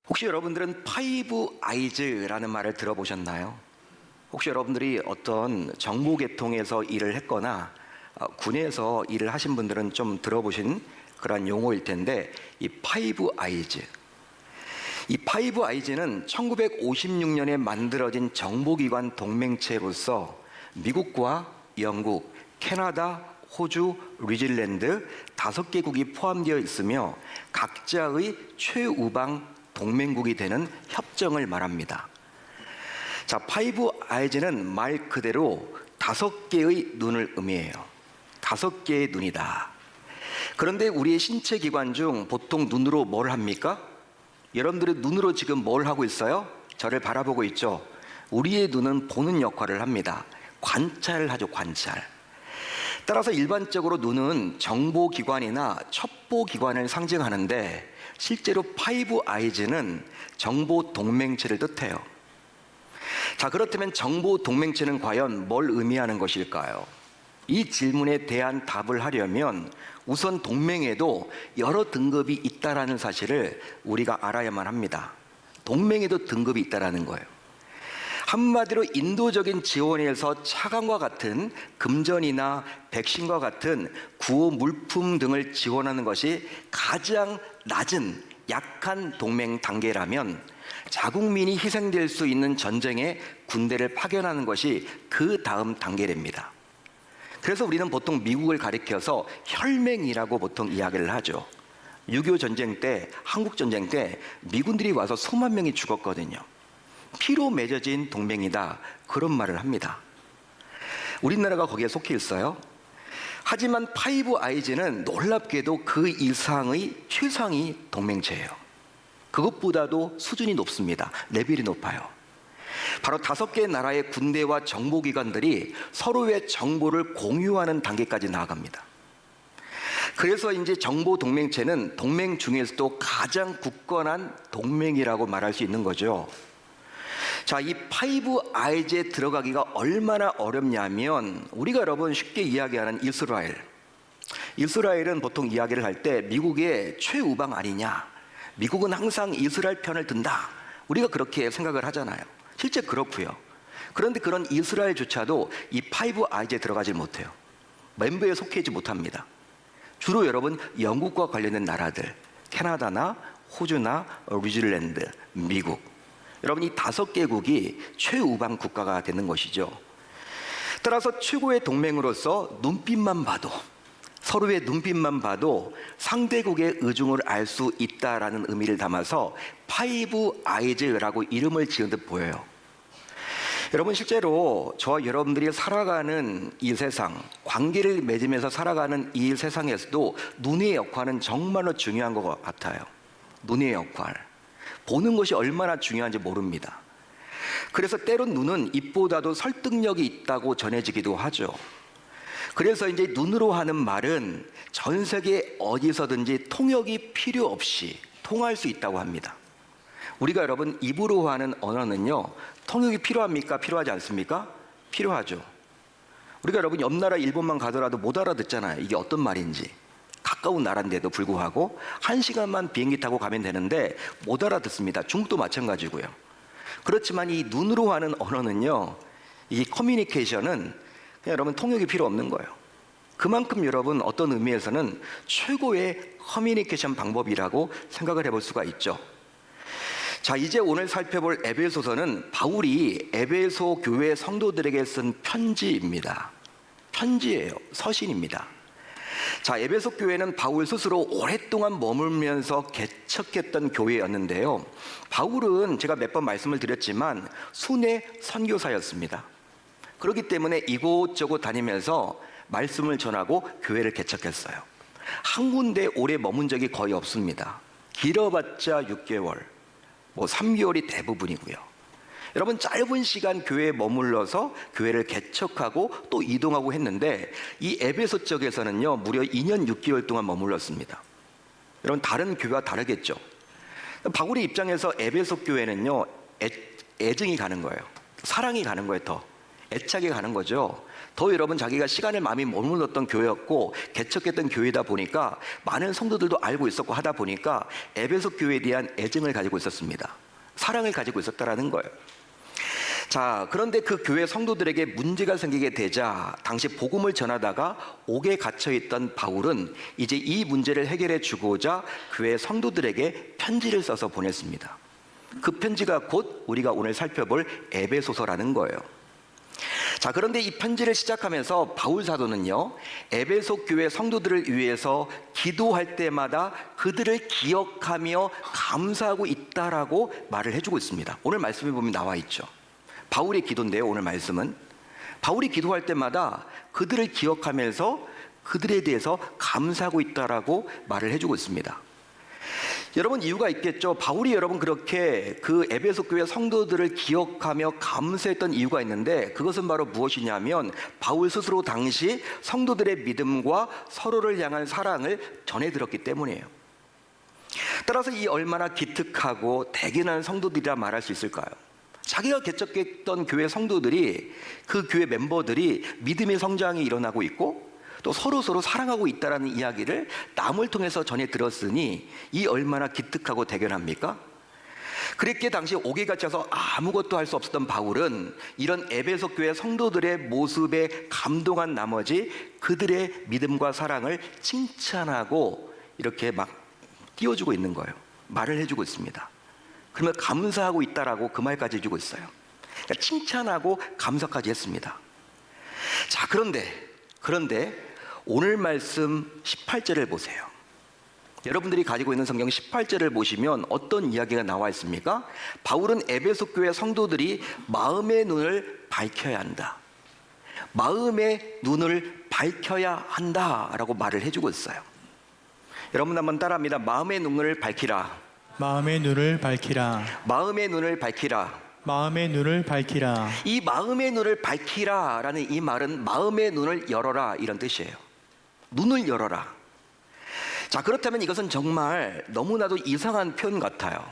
혹시 여러분들은 파이브 아이즈라는 말을 들어보셨나요? 혹시 여러분들이 어떤 정보계통에서 일을 했거나 군에서 일을 하신 분들은 좀 들어보신 그런 용어일 텐데, 이 파이브 아이즈는 1956년에 만들어진 정보기관 동맹체로서 미국과 영국, 캐나다, 호주, 뉴질랜드 5개국이 포함되어 있으며 각자의 최우방 동맹국이 되는 협정을 말합니다. 자, 파이브 아이즈는 말 그대로 5개의 눈을 의미해요. 5개의 눈이다. 그런데 우리의 신체 기관 중 보통 눈으로 뭘 합니까? 여러분들의 눈으로 지금 뭘 하고 있어요? 저를 바라보고 있죠? 우리의 눈은 보는 역할을 합니다. 관찰을 하죠, 관찰. 따라서 일반적으로 눈은 정보기관이나 첩보기관을 상징하는데, 실제로 파이브 아이즈는 정보 동맹체를 뜻해요. 자, 그렇다면 정보 동맹체는 과연 뭘 의미하는 것일까요? 이 질문에 대한 답을 하려면 우선 동맹에도 여러 등급이 있다는 사실을 우리가 알아야만 합니다. 동맹에도 등급이 있다는 거예요. 한마디로 인도적인 지원에서 차관과 같은 금전이나 백신과 같은 구호 물품 등을 지원하는 것이 가장 낮은 약한 동맹 단계라면, 자국민이 희생될 수 있는 전쟁에 군대를 파견하는 것이 그 다음 단계랍니다. 그래서 우리는 보통 미국을 가리켜서 혈맹이라고 보통 이야기를 하죠. 6.25 전쟁 때, 한국 전쟁 때 미군들이 와서 수만 명이 죽었거든요. 피로 맺어진 동맹이다, 그런 말을 합니다. 우리나라가 거기에 속해 있어요. 하지만 파이브 아이즈는 놀랍게도 그 이상의 최상위 동맹체예요. 그것보다도 수준이 높습니다. 레벨이 높아요. 바로 5개 나라의 군대와 정보기관들이 서로의 정보를 공유하는 단계까지 나아갑니다. 그래서 이제 정보 동맹체는 동맹 중에서도 가장 굳건한 동맹이라고 말할 수 있는 거죠. 자, 이 파이브 아이즈에 들어가기가 얼마나 어렵냐면, 우리가 여러분 쉽게 이야기하는 이스라엘은 보통 이야기를 할 때 미국의 최우방 아니냐, 미국은 항상 이스라엘 편을 든다, 우리가 그렇게 생각을 하잖아요. 실제 그렇고요. 그런데 그런 이스라엘조차도 이 파이브 아이즈에 들어가지 못해요. 멤버에 속해 있지 못합니다. 주로 여러분 영국과 관련된 나라들, 캐나다나 호주나 뉴질랜드, 미국, 여러분 이 5개국이 최우방 국가가 되는 것이죠. 따라서 최고의 동맹으로서 눈빛만 봐도, 서로의 눈빛만 봐도 상대국의 의중을 알 수 있다라는 의미를 담아서 파이브 아이즈라고 이름을 지은 듯 보여요. 여러분, 실제로 저와 여러분들이 살아가는 이 세상, 관계를 맺으면서 살아가는 이 세상에서도 눈의 역할은 정말로 중요한 것 같아요. 눈의 역할, 보는 것이 얼마나 중요한지 모릅니다. 그래서 때론 눈은 입보다도 설득력이 있다고 전해지기도 하죠. 그래서 이제 눈으로 하는 말은 전 세계 어디서든지 통역이 필요 없이 통할 수 있다고 합니다. 우리가 여러분 입으로 하는 언어는요, 통역이 필요합니까? 필요하지 않습니까? 필요하죠. 우리가 여러분 옆 나라 일본만 가더라도 못 알아듣잖아요. 이게 어떤 말인지. 가까운 나라인데도 불구하고 1시간만 비행기 타고 가면 되는데 못 알아듣습니다. 중국도 마찬가지고요. 그렇지만 이 눈으로 하는 언어는요, 이 커뮤니케이션은 그냥 여러분 통역이 필요 없는 거예요. 그만큼 여러분 어떤 의미에서는 최고의 커뮤니케이션 방법이라고 생각을 해볼 수가 있죠. 자, 이제 오늘 살펴볼 에베소서는 바울이 에베소 교회 성도들에게 쓴 편지입니다. 편지예요. 서신입니다. 자, 에베소 교회는 바울 스스로 오랫동안 머물면서 개척했던 교회였는데요. 바울은 제가 몇 번 말씀을 드렸지만 순회 선교사였습니다. 그렇기 때문에 이곳저곳 다니면서 말씀을 전하고 교회를 개척했어요. 한 군데 오래 머문 적이 거의 없습니다. 길어봤자 6개월, 3개월이 대부분이고요. 여러분, 짧은 시간 교회에 머물러서 교회를 개척하고 또 이동하고 했는데, 이 에베소 쪽에서는요 무려 2년 6개월 동안 머물렀습니다. 여러분, 다른 교회와 다르겠죠. 바울의 입장에서 에베소 교회는요 애증이 가는 거예요. 사랑이 가는 거예요. 더 애착이 가는 거죠. 더 여러분 자기가 시간을 많이 머물렀던 교회였고 개척했던 교회다 보니까 많은 성도들도 알고 있었고 하다 보니까 에베소 교회에 대한 애증을 가지고 있었습니다. 사랑을 가지고 있었다라는 거예요. 자, 그런데 그 교회 성도들에게 문제가 생기게 되자 당시 복음을 전하다가 옥에 갇혀있던 바울은 이제 이 문제를 해결해 주고자 교회 성도들에게 편지를 써서 보냈습니다. 그 편지가 곧 우리가 오늘 살펴볼 에베소서라는 거예요. 자, 그런데 이 편지를 시작하면서 바울 사도는요, 에베소 교회 성도들을 위해서 기도할 때마다 그들을 기억하며 감사하고 있다라고 말을 해주고 있습니다. 오늘 말씀에 보면 나와 있죠. 바울의 기도인데요, 오늘 말씀은 바울이 기도할 때마다 그들을 기억하면서 그들에 대해서 감사하고 있다라고 말을 해주고 있습니다. 여러분, 이유가 있겠죠. 바울이 여러분 그렇게 그 에베소 교회 성도들을 기억하며 감사했던 이유가 있는데, 그것은 바로 무엇이냐면 바울 스스로 당시 성도들의 믿음과 서로를 향한 사랑을 전해 들었기 때문이에요. 따라서 이 얼마나 기특하고 대견한 성도들이라 말할 수 있을까요? 자기가 개척했던 교회 성도들이, 그 교회 멤버들이 믿음의 성장이 일어나고 있고 또 서로 사랑하고 있다는 이야기를 남을 통해서 전해 들었으니 이 얼마나 기특하고 대견합니까? 그랬기에 당시 옥에 갇혀서 아무것도 할 수 없었던 바울은 이런 에베소 교회 성도들의 모습에 감동한 나머지 그들의 믿음과 사랑을 칭찬하고 이렇게 막 띄워주고 있는 거예요. 말을 해주고 있습니다. 그러면 감사하고 있다라고 그 말까지 해주고 있어요. 그러니까 칭찬하고 감사까지 했습니다. 자, 그런데 오늘 말씀 18절을 보세요. 여러분들이 가지고 있는 성경 18절을 보시면 어떤 이야기가 나와 있습니까? 바울은 에베소 교회 성도들이 마음의 눈을 밝혀야 한다, 마음의 눈을 밝혀야 한다라고 말을 해주고 있어요. 여러분 한번 따라합니다. 마음의 눈을 밝히라. 마음의 눈을 밝히라. 마음의 눈을 밝히라. 마음의 눈을 밝히라. 이 마음의 눈을 밝히라라는 이 말은 마음의 눈을 열어라 이런 뜻이에요. 눈을 열어라. 자, 그렇다면 이것은 정말 너무나도 이상한 표현 같아요.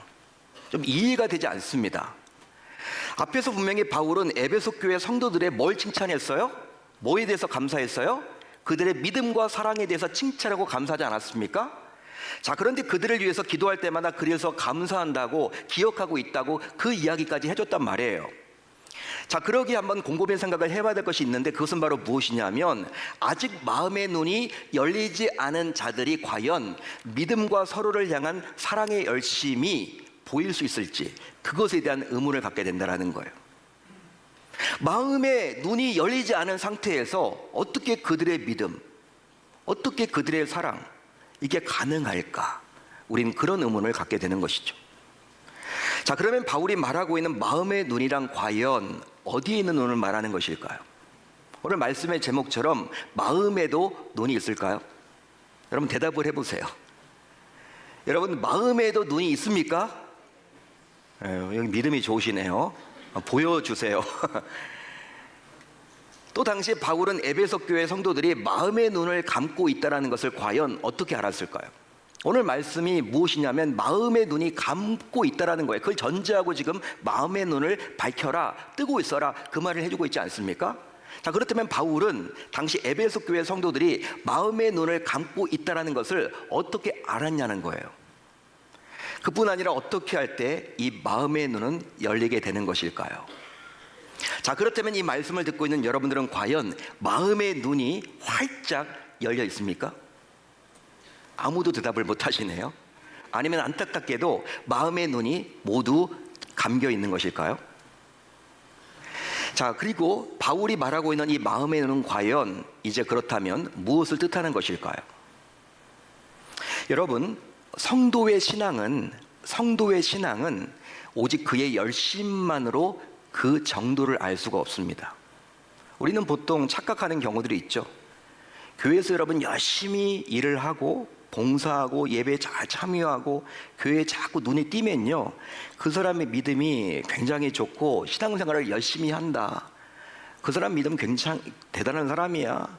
좀 이해가 되지 않습니다. 앞에서 분명히 바울은 에베소 교회 성도들의 뭘 칭찬했어요? 뭐에 대해서 감사했어요? 그들의 믿음과 사랑에 대해서 칭찬하고 감사하지 않았습니까? 자, 그런데 그들을 위해서 기도할 때마다 그래서 감사한다고 기억하고 있다고 그 이야기까지 해줬단 말이에요. 자, 그러기에 한번 곰곰이 생각을 해봐야 될 것이 있는데, 그것은 바로 무엇이냐면 아직 마음의 눈이 열리지 않은 자들이 과연 믿음과 서로를 향한 사랑의 열심이 보일 수 있을지, 그것에 대한 의문을 갖게 된다는 거예요. 마음의 눈이 열리지 않은 상태에서 어떻게 그들의 믿음, 어떻게 그들의 사랑, 이게 가능할까? 우린 그런 의문을 갖게 되는 것이죠. 자, 그러면 바울이 말하고 있는 마음의 눈이란 과연 어디에 있는 눈을 말하는 것일까요? 오늘 말씀의 제목처럼 마음에도 눈이 있을까요? 여러분 대답을 해보세요. 여러분 마음에도 눈이 있습니까? 여기 믿음이 좋으시네요. 보여주세요. 또 당시 바울은 에베소 교회 성도들이 마음의 눈을 감고 있다는 것을 과연 어떻게 알았을까요? 오늘 말씀이 무엇이냐면 마음의 눈이 감고 있다는 거예요. 그걸 전제하고 지금 마음의 눈을 밝혀라, 뜨고 있어라, 그 말을 해주고 있지 않습니까? 자, 그렇다면 바울은 당시 에베소 교회 성도들이 마음의 눈을 감고 있다는 것을 어떻게 알았냐는 거예요. 그뿐 아니라 어떻게 할 때 이 마음의 눈은 열리게 되는 것일까요? 자, 그렇다면 이 말씀을 듣고 있는 여러분들은 과연 마음의 눈이 활짝 열려 있습니까? 아무도 대답을 못 하시네요. 아니면 안타깝게도 마음의 눈이 모두 감겨 있는 것일까요? 자, 그리고 바울이 말하고 있는 이 마음의 눈은 과연 이제 그렇다면 무엇을 뜻하는 것일까요? 여러분, 성도의 신앙은 오직 그의 열심만으로 그 정도를 알 수가 없습니다. 우리는 보통 착각하는 경우들이 있죠. 교회에서 여러분 열심히 일을 하고 봉사하고 예배에 잘 참여하고 교회에 자꾸 눈이 띄면요, 그 사람의 믿음이 굉장히 좋고 신앙생활을 열심히 한다, 그 사람 믿음 굉장히 대단한 사람이야,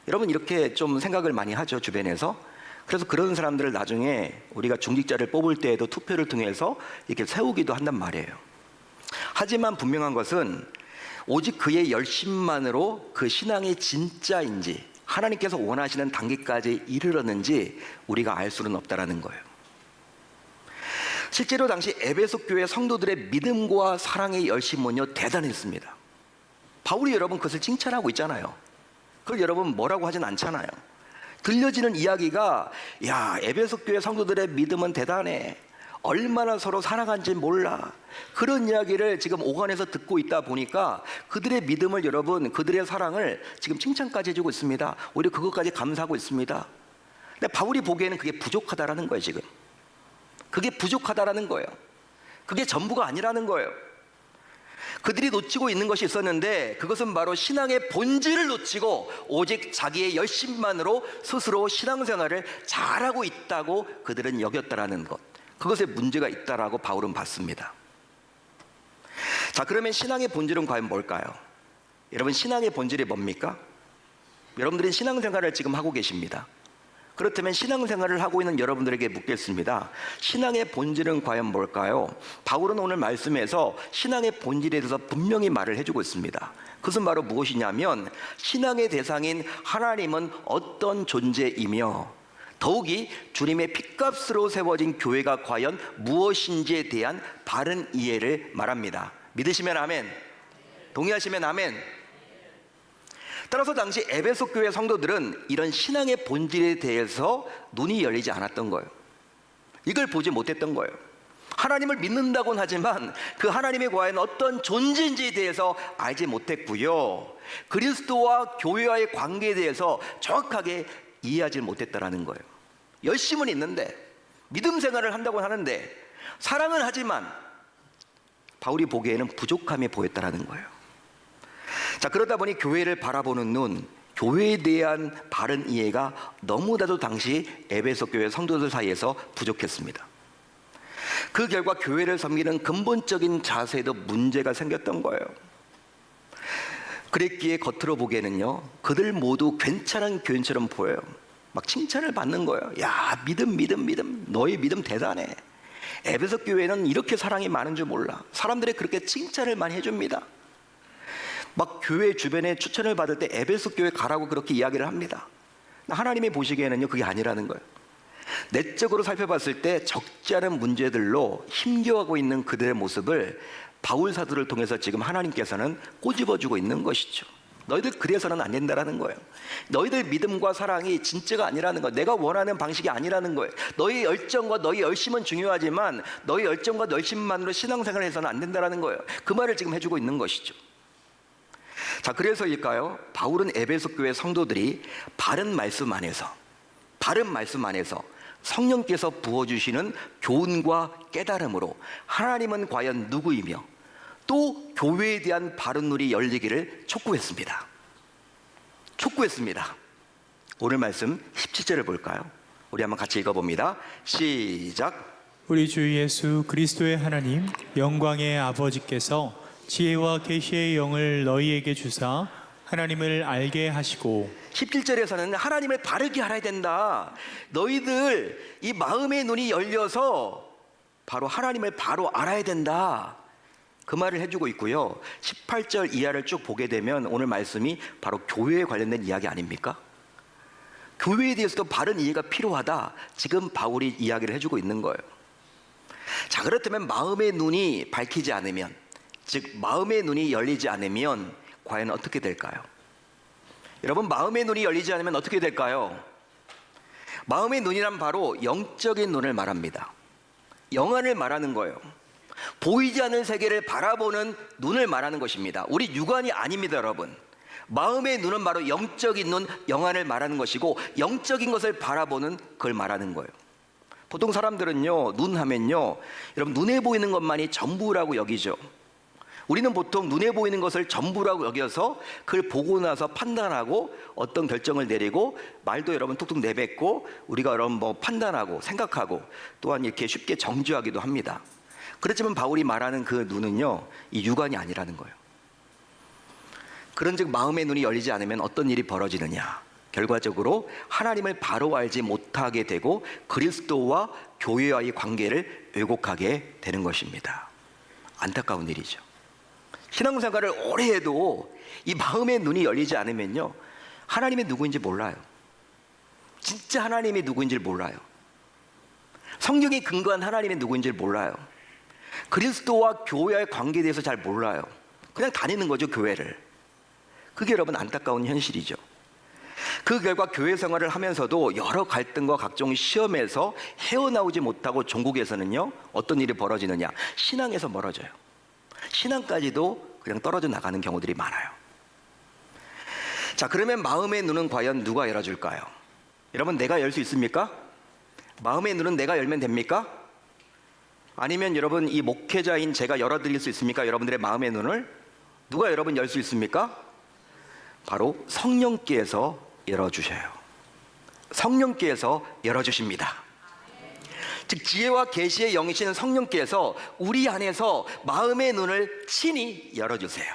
여러분 이렇게 좀 생각을 많이 하죠, 주변에서. 그래서 그런 사람들을 나중에 우리가 중직자를 뽑을 때에도 투표를 통해서 이렇게 세우기도 한단 말이에요. 하지만 분명한 것은 오직 그의 열심만으로 그 신앙이 진짜인지 하나님께서 원하시는 단계까지 이르렀는지 우리가 알 수는 없다라는 거예요. 실제로 당시 에베소 교회 성도들의 믿음과 사랑의 열심은요 대단했습니다. 바울이 여러분 그것을 칭찬하고 있잖아요. 그걸 여러분 뭐라고 하진 않잖아요. 들려지는 이야기가 야 에베소 교회 성도들의 믿음은 대단해. 얼마나 서로 사랑한지 몰라. 그런 이야기를 지금 오간에서 듣고 있다 보니까 그들의 믿음을 여러분 그들의 사랑을 지금 칭찬까지 해주고 있습니다. 오히려 그것까지 감사하고 있습니다. 근데 바울이 보기에는 그게 부족하다라는 거예요. 지금 그게 부족하다라는 거예요. 그게 전부가 아니라는 거예요. 그들이 놓치고 있는 것이 있었는데 그것은 바로 신앙의 본질을 놓치고 오직 자기의 열심만으로 스스로 신앙생활을 잘하고 있다고 그들은 여겼다라는 것, 그것에 문제가 있다라고 바울은 봤습니다. 자, 그러면 신앙의 본질은 과연 뭘까요? 여러분, 신앙의 본질이 뭡니까? 여러분들이 신앙생활을 지금 하고 계십니다. 그렇다면 신앙생활을 하고 있는 여러분들에게 묻겠습니다. 신앙의 본질은 과연 뭘까요? 바울은 오늘 말씀에서 신앙의 본질에 대해서 분명히 말을 해주고 있습니다. 그것은 바로 무엇이냐면 신앙의 대상인 하나님은 어떤 존재이며 더욱이 주님의 핏값으로 세워진 교회가 과연 무엇인지에 대한 바른 이해를 말합니다. 믿으시면 아멘, 동의하시면 아멘. 따라서 당시 에베소 교회 성도들은 이런 신앙의 본질에 대해서 눈이 열리지 않았던 거예요. 이걸 보지 못했던 거예요. 하나님을 믿는다고는 하지만 그 하나님의 과연 어떤 존재인지에 대해서 알지 못했고요. 그리스도와 교회와의 관계에 대해서 정확하게 이해하지 못했다라는 거예요. 열심은 있는데 믿음 생활을 한다고 하는데 사랑은 하지만 바울이 보기에는 부족함이 보였다라는 거예요. 자, 그러다 보니 교회를 바라보는 눈, 교회에 대한 바른 이해가 너무나도 당시 에베소 교회 성도들 사이에서 부족했습니다. 그 결과 교회를 섬기는 근본적인 자세에도 문제가 생겼던 거예요. 그랬기에 겉으로 보기에는요 그들 모두 괜찮은 교인처럼 보여요. 막 칭찬을 받는 거예요. 야, 믿음 너희 믿음 대단해. 에베소 교회는 이렇게 사랑이 많은 줄 몰라. 사람들이 그렇게 칭찬을 많이 해줍니다. 막 교회 주변에 추천을 받을 때 에베소 교회 가라고 그렇게 이야기를 합니다. 하나님이 보시기에는요 그게 아니라는 거예요. 내적으로 살펴봤을 때 적지 않은 문제들로 힘겨워하고 있는 그들의 모습을 바울 사도를 통해서 지금 하나님께서는 꼬집어주고 있는 것이죠. 너희들 그래서는 안 된다라는 거예요. 너희들 믿음과 사랑이 진짜가 아니라는 거예요. 내가 원하는 방식이 아니라는 거예요. 너희 열정과 너희 열심은 중요하지만 너희 열정과 열심만으로 신앙생활을 해서는 안 된다라는 거예요. 그 말을 지금 해주고 있는 것이죠. 자, 그래서일까요? 바울은 에베소 교회 성도들이 바른 말씀 안에서 성령께서 부어주시는 교훈과 깨달음으로 하나님은 과연 누구이며 또 교회에 대한 바른 눈이 열리기를 촉구했습니다. 오늘 말씀 17절을 볼까요? 우리 한번 같이 읽어봅니다. 시작. 우리 주 예수 그리스도의 하나님 영광의 아버지께서 지혜와 계시의 영을 너희에게 주사 하나님을 알게 하시고 17절에서는 하나님을 바르게 알아야 된다. 너희들 이 마음의 눈이 열려서 바로 하나님을 바로 알아야 된다. 그 말을 해주고 있고요. 18절 이하를 쭉 보게 되면 오늘 말씀이 바로 교회에 관련된 이야기 아닙니까? 교회에 대해서도 바른 이해가 필요하다. 지금 바울이 이야기를 해주고 있는 거예요. 자, 그렇다면 마음의 눈이 밝히지 않으면, 즉 마음의 눈이 열리지 않으면 과연 어떻게 될까요? 여러분, 마음의 눈이 열리지 않으면 어떻게 될까요? 마음의 눈이란 바로 영적인 눈을 말합니다. 영안을 말하는 거예요. 보이지 않는 세계를 바라보는 눈을 말하는 것입니다. 우리 육안이 아닙니다, 여러분. 마음의 눈은 바로 영적인 눈, 영안을 말하는 것이고 영적인 것을 바라보는 그걸 말하는 거예요. 보통 사람들은요, 눈 하면요, 여러분 눈에 보이는 것만이 전부라고 여기죠. 우리는 보통 눈에 보이는 것을 전부라고 여겨서 그걸 보고 나서 판단하고 어떤 결정을 내리고 말도 여러분 툭툭 내뱉고 우리가 여러분 뭐 판단하고 생각하고 또한 이렇게 쉽게 정죄하기도 합니다. 그렇지만 바울이 말하는 그 눈은요, 이 육안이 아니라는 거예요. 그런즉 마음의 눈이 열리지 않으면 어떤 일이 벌어지느냐? 결과적으로 하나님을 바로 알지 못하게 되고 그리스도와 교회와의 관계를 왜곡하게 되는 것입니다. 안타까운 일이죠. 신앙생활을 오래 해도 이 마음의 눈이 열리지 않으면요, 하나님이 누구인지 몰라요. 진짜 하나님이 누구인지 몰라요. 성경이 근거한 하나님이 누구인지 몰라요. 그리스도와 교회의 관계에 대해서 잘 몰라요. 그냥 다니는 거죠, 교회를. 그게 여러분 안타까운 현실이죠. 그 결과 교회 생활을 하면서도 여러 갈등과 각종 시험에서 헤어나오지 못하고 종국에서는요, 어떤 일이 벌어지느냐, 신앙에서 멀어져요. 신앙까지도 그냥 떨어져 나가는 경우들이 많아요. 자, 그러면 마음의 눈은 과연 누가 열어줄까요? 여러분, 내가 열 수 있습니까? 마음의 눈은 내가 열면 됩니까? 아니면 여러분, 이 목회자인 제가 열어드릴 수 있습니까? 여러분들의 마음의 눈을 누가 여러분 열 수 있습니까? 바로 성령께서 열어주셔요. 성령께서 열어주십니다. 즉, 지혜와 계시의 영이신 성령께서 우리 안에서 마음의 눈을 친히 열어주세요.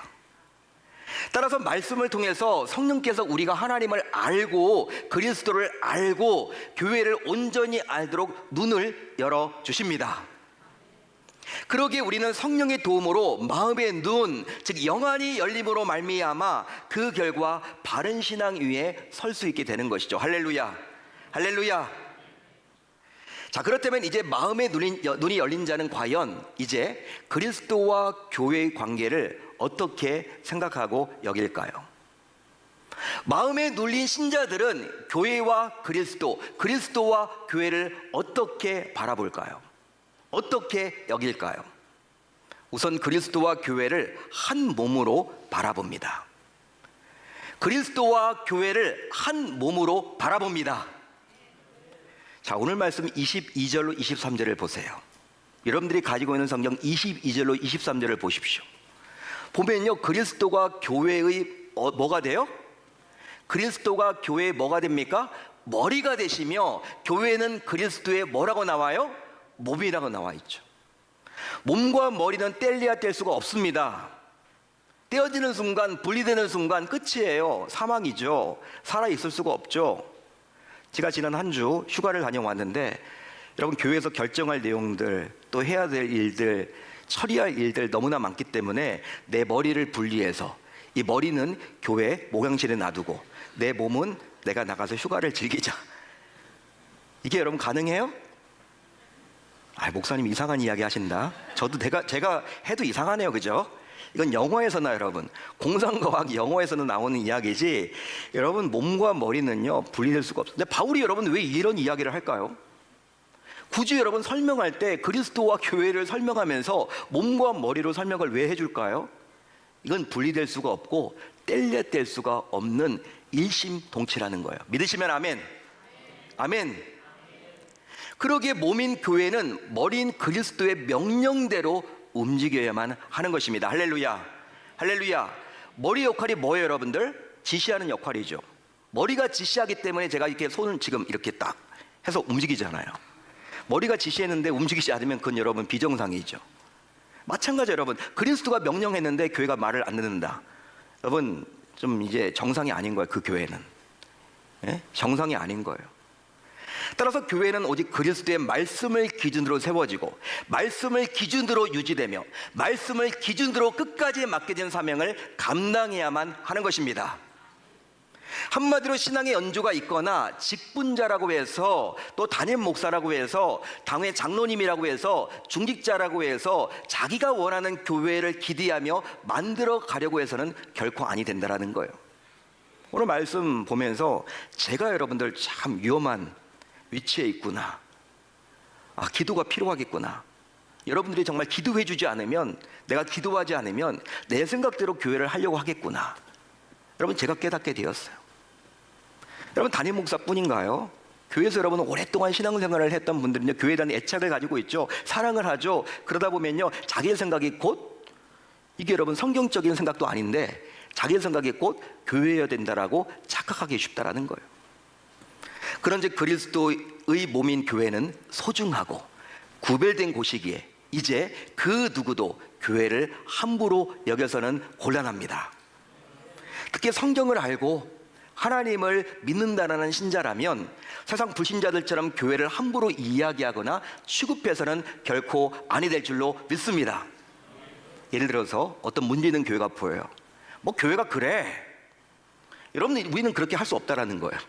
따라서 말씀을 통해서 성령께서 우리가 하나님을 알고 그리스도를 알고 교회를 온전히 알도록 눈을 열어주십니다. 그러기에 우리는 성령의 도움으로 마음의 눈, 즉 영안이 열림으로 말미암아 그 결과 바른 신앙 위에 설 수 있게 되는 것이죠. 할렐루야, 할렐루야. 자, 그렇다면 이제 마음의 눈이 열린 자는 과연 이제 그리스도와 교회의 관계를 어떻게 생각하고 여길까요? 마음에 눌린 신자들은 교회와 그리스도, 그리스도와 교회를 어떻게 바라볼까요? 어떻게 여길까요? 우선 그리스도와 교회를 한 몸으로 바라봅니다. 그리스도와 교회를 한 몸으로 바라봅니다. 자, 오늘 말씀 22절로 23절을 보세요. 여러분들이 가지고 있는 성경 22절로 23절을 보십시오. 보면요, 그리스도가 교회의 뭐가 돼요? 그리스도가 교회의 뭐가 됩니까? 머리가 되시며 교회는 그리스도의 뭐라고 나와요? 몸이라고 나와 있죠. 몸과 머리는 뗄래야 뗄 수가 없습니다. 떼어지는 순간, 분리되는 순간 끝이에요. 사망이죠. 살아있을 수가 없죠. 제가 지난 한 주 휴가를 다녀왔는데 여러분, 교회에서 결정할 내용들, 또 해야 될 일들, 처리할 일들 너무나 많기 때문에 내 머리를 분리해서, 이 머리는 교회 목욕실에 놔두고 내 몸은 내가 나가서 휴가를 즐기자. 이게 여러분 가능해요? 목사님 이상한 이야기 하신다. 저도 제가 해도 이상하네요, 그죠? 이건 영어에서나 여러분, 공상과학 영어에서는 나오는 이야기지, 여러분 몸과 머리는요 분리될 수가 없어요. 근데 바울이 여러분 왜 이런 이야기를 할까요? 굳이 여러분 설명할 때 그리스도와 교회를 설명하면서 몸과 머리로 설명을 왜 해줄까요? 이건 분리될 수가 없고 뗄래 뗄 수가 없는 일심동체라는 거예요. 믿으시면 아멘. 아멘. 그러기에 몸인 교회는 머리인 그리스도의 명령대로 움직여야만 하는 것입니다. 할렐루야, 할렐루야. 머리 역할이 뭐예요, 여러분들? 지시하는 역할이죠. 머리가 지시하기 때문에 제가 이렇게 손을 지금 이렇게 딱 해서 움직이잖아요. 머리가 지시했는데 움직이지 않으면 그건 여러분 비정상이죠. 마찬가지 여러분, 그리스도가 명령했는데 교회가 말을 안 듣는다. 여러분 좀 이제 정상이 아닌 거예요. 그 교회는 정상이 아닌 거예요. 따라서 교회는 오직 그리스도의 말씀을 기준으로 세워지고 말씀을 기준으로 유지되며 말씀을 기준으로 끝까지 맡겨진 사명을 감당해야만 하는 것입니다. 한마디로 신앙의 연조가 있거나 직분자라고 해서, 또 담임 목사라고 해서, 당회 장로님이라고 해서, 중직자라고 해서 자기가 원하는 교회를 기대하며 만들어 가려고 해서는 결코 아니 된다라는 거예요. 오늘 말씀 보면서 제가 여러분들 참 위험한 위치에 있구나, 기도가 필요하겠구나, 여러분들이 정말 기도해 주지 않으면, 내가 기도하지 않으면 내 생각대로 교회를 하려고 하겠구나, 여러분 제가 깨닫게 되었어요. 여러분 담임 목사뿐인가요? 교회에서 여러분 오랫동안 신앙생활을 했던 분들은요, 교회에 대한 애착을 가지고 있죠. 사랑을 하죠. 그러다 보면요 자기의 생각이 곧, 이게 여러분 성경적인 생각도 아닌데 자기의 생각이 곧 교회여야 된다라고 착각하기 쉽다라는 거예요. 그런즉 그리스도의 몸인 교회는 소중하고 구별된 곳이기에 이제 그 누구도 교회를 함부로 여겨서는 곤란합니다. 특히 성경을 알고 하나님을 믿는다라는 신자라면 세상 불신자들처럼 교회를 함부로 이야기하거나 취급해서는 결코 아니 될 줄로 믿습니다. 예를 들어서 어떤 문제 있는 교회가 보여요. 뭐 교회가 그래. 여러분, 우리는 그렇게 할 수 없다라는 거예요.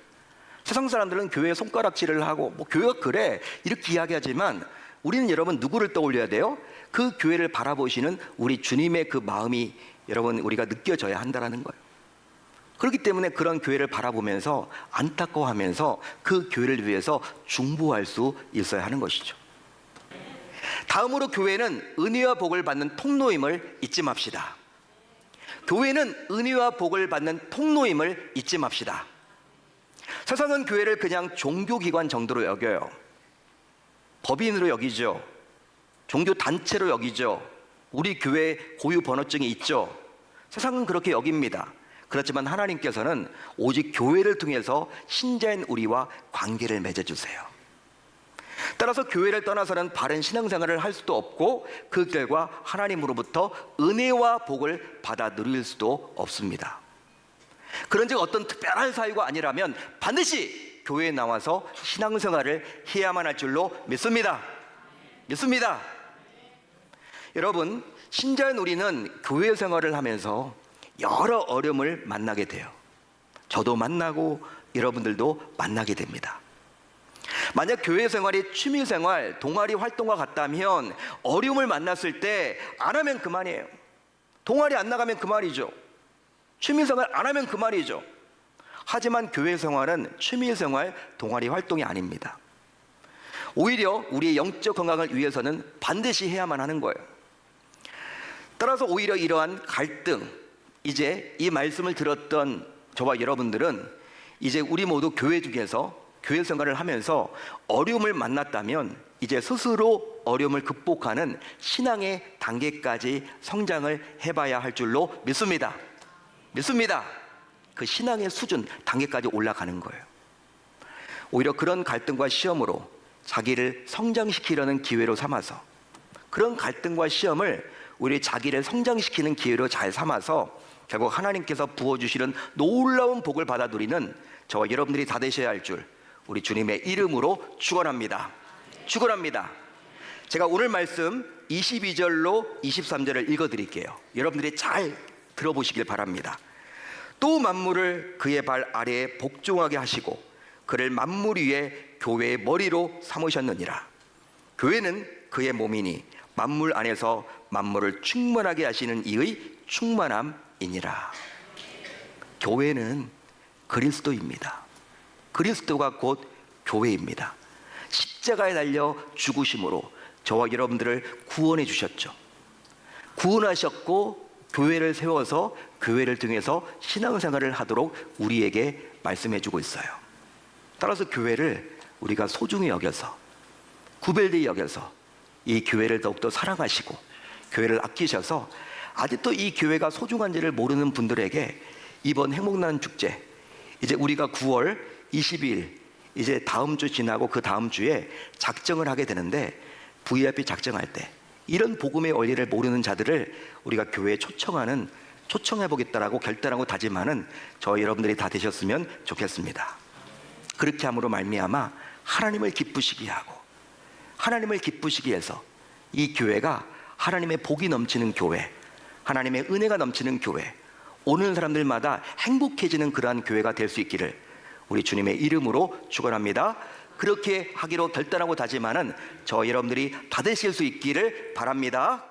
세상 사람들은 교회에 손가락질을 하고 뭐 교회가 그래 이렇게 이야기하지만 우리는 여러분 누구를 떠올려야 돼요? 그 교회를 바라보시는 우리 주님의 그 마음이 여러분 우리가 느껴져야 한다라는 거예요. 그렇기 때문에 그런 교회를 바라보면서 안타까워하면서 그 교회를 위해서 중보할 수 있어야 하는 것이죠. 다음으로 교회는 은혜와 복을 받는 통로임을 잊지 맙시다. 교회는 은혜와 복을 받는 통로임을 잊지 맙시다. 세상은 교회를 그냥 종교기관 정도로 여겨요. 법인으로 여기죠. 종교단체로 여기죠. 우리 교회 고유 번호증이 있죠. 세상은 그렇게 여깁니다. 그렇지만 하나님께서는 오직 교회를 통해서 신자인 우리와 관계를 맺어주세요. 따라서 교회를 떠나서는 바른 신앙생활을 할 수도 없고 그 결과 하나님으로부터 은혜와 복을 받아 누릴 수도 없습니다. 그런즉 어떤 특별한 사유가 아니라면 반드시 교회에 나와서 신앙생활을 해야만 할 줄로 믿습니다. 믿습니다. 여러분, 신자인 우리는 교회 생활을 하면서 여러 어려움을 만나게 돼요. 저도 만나고 여러분들도 만나게 됩니다. 만약 교회 생활이 취미 생활, 동아리 활동과 같다면 어려움을 만났을 때 안 하면 그만이에요. 동아리 안 나가면 그만이죠. 취미 생활 안 하면 그만이죠. 하지만 교회 생활은 취미 생활, 동아리 활동이 아닙니다. 오히려 우리의 영적 건강을 위해서는 반드시 해야만 하는 거예요. 따라서 오히려 이러한 갈등, 이제 이 말씀을 들었던 저와 여러분들은 이제 우리 모두 교회 중에서 교회 생활을 하면서 어려움을 만났다면 이제 스스로 어려움을 극복하는 신앙의 단계까지 성장을 해봐야 할 줄로 믿습니다. 믿습니다. 그 신앙의 수준, 단계까지 올라가는 거예요. 오히려 그런 갈등과 시험으로 자기를 성장시키려는 기회로 삼아서 그런 갈등과 시험을 우리 자기를 성장시키는 기회로 잘 삼아서 결국 하나님께서 부어주시는 놀라운 복을 받아 누리는 저와 여러분들이 다 되셔야 할 줄 우리 주님의 이름으로 축원합니다. 축원합니다. 제가 오늘 말씀 22절로 23절을 읽어드릴게요. 여러분들이 잘 들어보시길 바랍니다. 또 만물을 그의 발 아래에 복종하게 하시고 그를 만물 위에 교회의 머리로 삼으셨느니라. 교회는 그의 몸이니 만물 안에서 만물을 충만하게 하시는 이의 충만함이니라. 교회는 그리스도입니다. 그리스도가 곧 교회입니다. 십자가에 달려 죽으심으로 저와 여러분들을 구원해 주셨죠. 구원하셨고 교회를 세워서 교회를 통해서 신앙생활을 하도록 우리에게 말씀해 주고 있어요. 따라서 교회를 우리가 소중히 여겨서 구별되게 여겨서 이 교회를 더욱더 사랑하시고 교회를 아끼셔서 아직도 이 교회가 소중한지를 모르는 분들에게 이번 행복나는 축제, 이제 우리가 9월 20일 이제 다음 주 지나고 그 다음 주에 작정을 하게 되는데 VIP 작정할 때 이런 복음의 원리를 모르는 자들을 우리가 교회에 초청해 보겠다라고 결단하고 다짐하는 저 여러분들이 다 되셨으면 좋겠습니다. 그렇게 함으로 말미암아 하나님을 기쁘시게 하고 하나님을 기쁘시게 해서 이 교회가 하나님의 복이 넘치는 교회, 하나님의 은혜가 넘치는 교회, 오는 사람들마다 행복해지는 그러한 교회가 될 수 있기를 우리 주님의 이름으로 축원합니다. 그렇게 하기로 결단하고 다짐하는 저 여러분들이 다 되실 수 있기를 바랍니다.